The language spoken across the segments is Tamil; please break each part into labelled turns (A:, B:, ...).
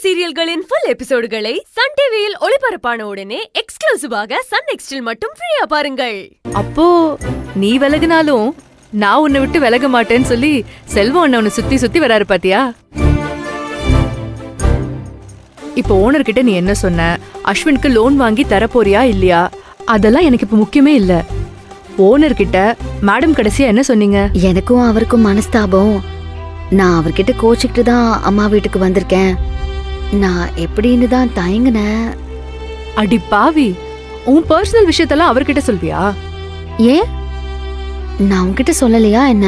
A: சீரியல்களின் ஃபுல் எபிசோடுகளை சன் டிவியில் ஒளிபரப்பான உடனே எக்ஸ்க்ளூசிவாக சன் நெக்ஸ்டில் மட்டும் ஃப்ரீயா பாருங்கள்.
B: அப்போ நீ விலகினாலும் நான் உன்னை விட்டு விலக மாட்டேன்னு சொல்லி செல்வம் அண்ணன் உன்னை சுத்தி சுத்தி வராரு பாத்தியா? இப்போ ஓனர் கிட்ட நீ என்ன சொன்ன? அஸ்வினுக்கு லோன் வாங்கி தரப்போறியா இல்லையா? அதெல்லாம் எனக்கு இப்ப முக்கியமே இல்ல. ஓனர் கிட்ட மேடம் கடைசியா என்ன சொன்னீங்க?
C: எனக்கும் அவருக்கும் மனஸ்தாபம். நான் அவர்கிட்ட கோச்சிக்கிட்டு தான் அம்மா வீட்டுக்கு வந்திருக்கேன். நான் எப்படின்னு தான் தயங்கினேன்.
B: அடி பாவி, உன் பர்சனல் விஷயத்தெல்லாம் அவர்கிட்ட சொல்வியா?
C: ஏன் நான் உன்கிட்ட சொல்லலையா என்ன?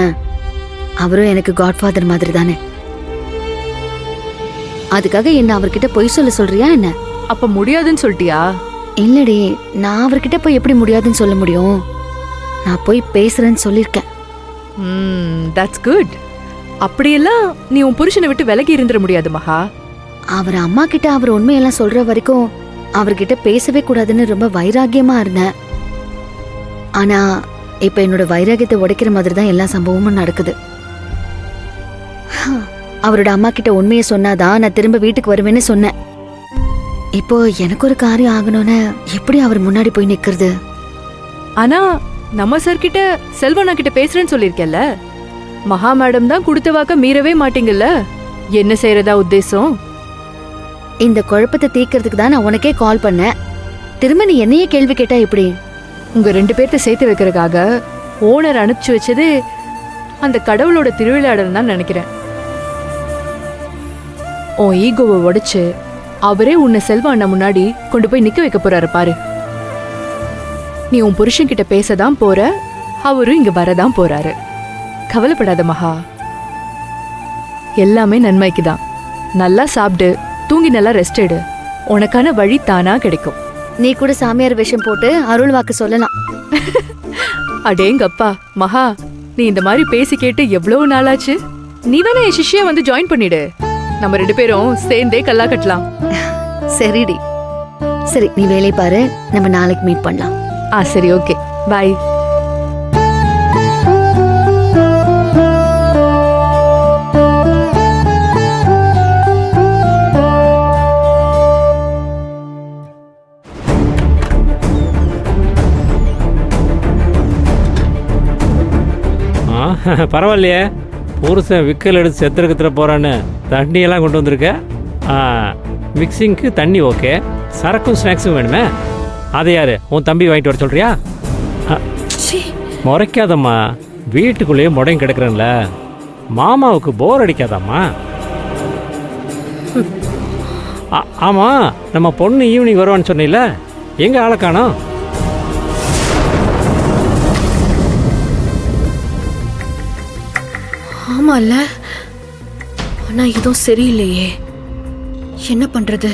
C: அவரும் எனக்கு காட்ஃபாதர் மாதிரி தானே. அதுக்காக என்ன அவர்கிட்ட பொய் சொல்றியா என்ன?
B: அப்ப முடியாதுன்னு சொல்லிட்டியா?
C: இல்லடி, நான் அவர்கிட்ட போய் எப்படி முடியாதுன்னு சொல்ல முடியும்? நான் போய் பேசுறேன்னு சொல்லிருக்கேன்.
B: That's good. அப்படியெல்லாம் நீ உன் புருஷனை விட்டு விலகி இருந்துட முடியாது மகா.
C: அவர் அம்மா கிட்ட அவர் உண்மையெல்லாம் சொல்ற வரைக்கும் அவர்கிட்ட பேசவே கூடாதுன்னு ரொம்ப வைராகியமா இருந்தேன். ஆனா இப்ப என்னோட வைராகியத்தை உடைக்கிற மாதிரி தான் எல்லா சம்பவமும் நடக்குது. அவரோட அம்மா கிட்ட உண்மையை சொன்னாதான் நான் திரும்ப வீட்டுக்கு வருவேன்னு சொன்னேன். இப்போ எனக்கு ஒரு காரியம் ஆகணும்னு எப்படி அவர் முன்னாடி போய் நிக்கிறது?
B: ஆனா நம்ம சார் கிட்ட செல்வனா கிட்ட பேசுறேன்னு சொல்லிருக்கேல்ல. மகா மேடம் தான் கொடுத்த வாக்க மீறவே மாட்டீங்கல்ல. என்ன செய்யறதா உத்தேசம்?
C: இந்த குழப்பத்தை தீர்க்கறதுக்கு தான் நான் உனக்கே கால் பண்ணேன். திரும்ப நீ என்னையே கேள்வி கேட்டா எப்படி?
B: உங்க 2 பேர்த்த சேர்த்து வைக்கிறதுக்காக ஓனர் அனுப்பிச்சு வச்சது அந்த கடவுளோட திருவிளையாடல் தான் நினைக்கிறேன். உன் ஈகோவை உடைச்சு அவரே உன்னை செல்வா அண்ணா முன்னாடி கொண்டு போய் நிக்க வைக்க போறாரு பாரு. நீ உன் புருஷன் கிட்ட பேசதான் போற, அவரும் இங்க வரதான் போறாரு. கவலைப்படாத மகா, எல்லாமே நன்மைக்குதான். நல்லா சாப்பிடு, தூங்கி நல்லா ரெஸ்ட் எடு. உனக்கான வழி தானா கிடைக்கும்.
C: நீ கூட சாமியார் வேஷம் போட்டு அருள் வாக்கு சொல்லலாம்.
B: அடேங்கப்பா மகா, நீ இந்த மாதிரி பேசி கேட்டு எவ்வளவு நாளாச்சு. நீ வேணா என் சிஷ்யா வந்து ஜாயின் பண்ணிடு. நம்ம 2 பேரும் சேர்ந்தே கல்லா கட்டலாம்.
C: சரிடி. சரி, நீ வேலை பாரு, நம்ம நாளைக்கு மீட் பண்ணலாம்.
B: சரி, ஓகே, பாய்.
D: பரவாயில்லையே, புருஷன் விக்கல் எடுத்து செத்துறக்கத்துல போகிறான்னு தண்ணியெல்லாம் கொண்டு வந்திருக்க. மிக்சிங்க்கு தண்ணி ஓகே, சரக்கும் ஸ்நாக்ஸும் வேணுமே. அதை யார் உன் தம்பி வாங்கிட்டு வர சொல்கிறியா? முறைக்காதம்மா, வீட்டுக்குள்ளேயே முடையும் கிடக்குறேன்ல. மாமாவுக்கு போர் அடிக்காதாம்மா? ஆமாம், நம்ம பொண்ணு ஈவினிங் வருவான்னு சொன்னீல, எங்கே ஆளை காணோம்?
E: ஆமால, ஆனா எதுவும் சரியில்லையே, என்ன பண்றது?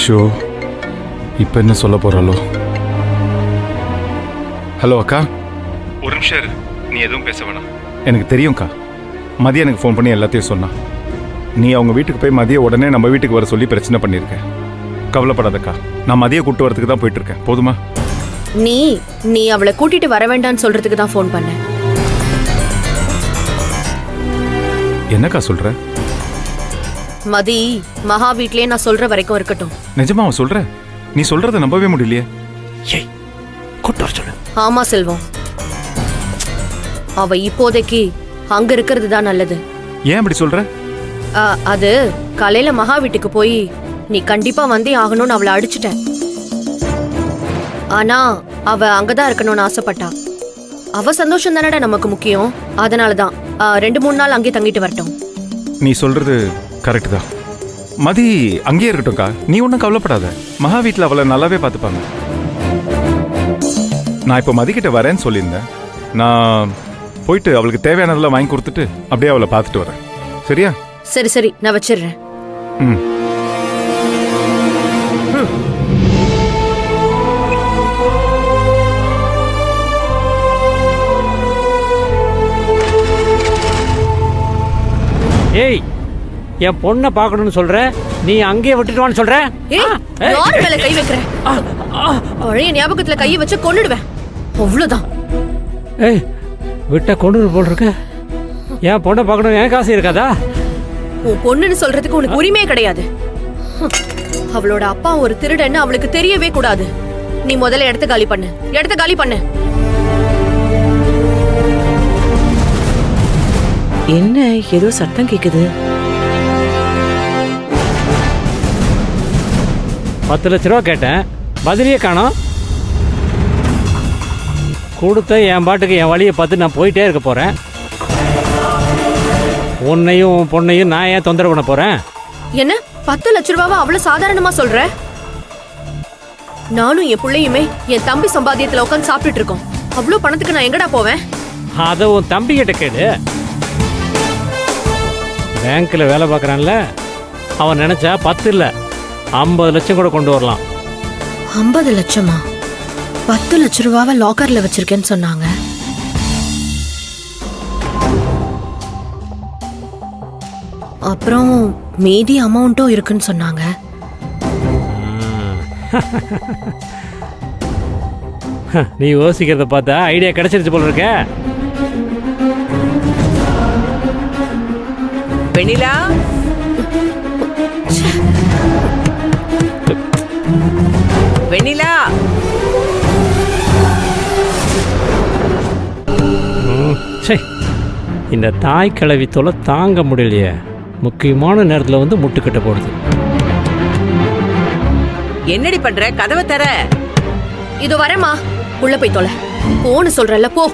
F: ஷோ, இப்போ என்ன சொல்ல போறாளோ? ஹலோ அக்கா, ஒரு நிமிஷம் இரு. நீ எதுவும் பேச வேணாம். எனக்கு தெரியும்க்கா, மதியம் எனக்கு ஃபோன் பண்ணி எல்லாத்தையும் சொன்னா. நீ அவங்க வீட்டுக்கு போய் மதியம் உடனே நம்ம வீட்டுக்கு வர சொல்லி பிரச்சனை பண்ணியிருக்க. கவலைப்படாதக்கா, நான் மதியம் கூட்டு வரதுக்கு தான் போயிட்டு இருக்கேன். போதுமா?
E: நீ அவளை கூட்டிட்டு வர வேண்டாம்னு சொல்றதுக்கு தான் ஃபோன் பண்ணேன்.
F: என்னக்கா சொல்ற?
E: மதி மகா வீட்லயே நான் சொல்ற வரைக்கும் இருக்கட்டும்.
F: நிஜமா அவன் சொல்ற? நீ சொல்றத நம்பவே முடியலையே.
E: ஆமா செல்வம், அவ இப்போதைக்கு அங்க இருக்கிறது தான் நல்லது.
F: ஏன் அப்படி சொல்ற?
E: அது காலையில மகா வீட்டுக்கு போய் நீ கண்டிப்பா வந்தே ஆகணும்னு அவளை அடிச்சுட்டேன். ஆனா அவ அங்கதான் இருக்கணும்னு ஆசைப்பட்டா. அவ சந்தோஷம் தானடா நமக்கு முக்கியம். அதனாலதான் 2-3 நாள் அங்கே தங்கிட்டு வரட்டும்.
F: நீ சொல்றது கரெக்ட் தான். மதி அங்கேயே இருக்கட்டும்க்கா, நீ ஒன்றும் கவலைப்படாத. மகா வீட்டில் அவளை நல்லாவே பார்த்துப்பாங்க. நான் இப்போ மதிக்கிட்ட வரேன்னு சொல்லியிருந்தேன். நான் போயிட்டு அவளுக்கு தேவையானதெல்லாம் வாங்கி கொடுத்துட்டு அப்படியே அவளை பார்த்துட்டு வரேன். சரியா?
E: சரி சரி, நான் வச்சிடுறேன்.
F: ம்.
D: ஏய், என் பொண்ணை பார்க்கணும்னு சொல்ற, நீ அங்கேயே விட்டுட்டுவான்னு சொல்ற.
E: ஏய், யார் மேல கை வைக்கிற? பழைய ஞாபகத்துல கையை வச்சு கொன்னுடுவேன். அவ்வளவுதான்.
D: ஏய், விட்ட கொண்டு போல் இருக்க. என் பொண்ணை பார்க்கணும் எனக்கு ஆசை இருக்காதா?
E: உன் பொண்ணுன்னு சொல்றதுக்கு உனக்கு உரிமையே கிடையாது. அவளோட அப்பா ஒரு திருடன்னு அவளுக்கு தெரியவே கூடாது. நீ முதல்ல இடத்த காலி பண்ணு. இடத்த காலி பண்ணு.
G: என்ன ஏதோ சத்தம் கேக்குது?
D: 10 லட்ச ரூபா கேட்டேன், பதிலையே காணோம். கொடுத்த என் பாட்டுக்கு என் வழியை பார்த்து நான் போயிட்டே இருக்க போறேன். உன்னையும் உன் பொண்ணையும் நான் ஏன் தொந்தரவு பண்ண போறேன்?
E: என்ன 10 லட்ச ரூபாவை அவ்வளவு சாதாரணமா சொல்ற? நானும் என் பிள்ளையுமே என் தம்பி சம்பாத்தியத்துல உட்காந்து சாப்பிட்டுட்டு இருக்கோம். அவ்வளவு பணத்துக்கு நான் எங்கடா போவேன்?
D: அதை உன் தம்பி கிட்ட கேடு. பேங்க்ல வேலை பார்க்கறான்ல, அவன் நினைச்சா 10 இல்ல 50 லட்சம் கூட கொண்டு வரலாம்.
E: 50 லட்சமா? 10 லட்ச ரூபாவை லாக்கர்ல வச்சிருக்கேன்னு சொன்னாங்க. அப்புறம் மீதி அமௌண்ட்டும் இருக்குன்னு சொன்னாங்க.
D: நீ யோசிக்கிறத பார்த்தா ஐடியா கிடைச்சிருச்சு போல இருக்க.
G: வெண்ணிலா, வெண்ணிலா,
D: சே, இந்த தாய் கிழவி தொலை தாங்க முடியலையே. முக்கியமான நேரத்தில் வந்து முட்டுக்கட்ட போடுது.
G: என்னடி பண்ற? கதவை தர.
E: இதோ வரேம்மா. உள்ள போய் தொலை. போன்னு சொல்றல, போ.